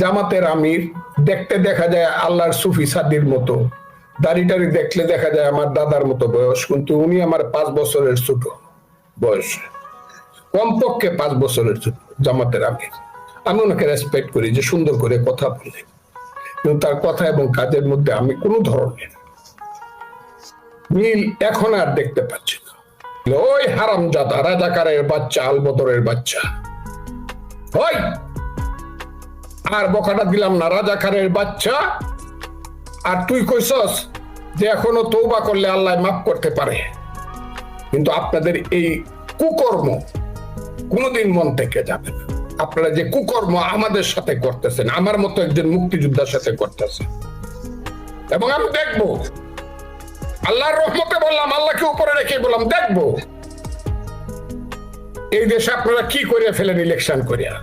জামাতের আমির, দেখতে দেখা যায় আল্লাহর সুফি সাদির মতো, দাড়িটারি দেখলে দেখা যায় আমার দাদার মতো বয়স, কিন্তু উনি আমার 5 বছরের ছোট বয়স, কমপক্ষে 5 বছরের ছোট জামাতের আমির। আমি ওনাকে রেসপেক্ট করি যে সুন্দর করে কথা বলে, কিন্তু তার কথা এবং কাজের মধ্যে আমি কোনো ধরনের মিল এখন আর দেখতে পাচ্ছি না। ওই হারামজাদা রাজাকারের বাচ্চা, আলবদরের বাচ্চা, ওই আর বকাটা দিলাম না, রাজাকারের বাচ্চা। আর তুই কইছস যে এখনো তওবা করলে আল্লাহ মাফ করতে পারে, কিন্তু আপনাদের এই কুকর্ম কোনোদিন মন থেকে যাবে না। আপনারা যে কুকর্ম আমাদের সাথে করতেছেন, আমার মতো একজন মুক্তিযোদ্ধার সাথে করতেছেন, এবং আমি দেখবো, আল্লাহর রহমতে বললাম, আল্লাহকে উপরে রেখে বললাম দেখবো এই দেশে আপনারা কি করে ফেলেন ইলেকশন করিয়া।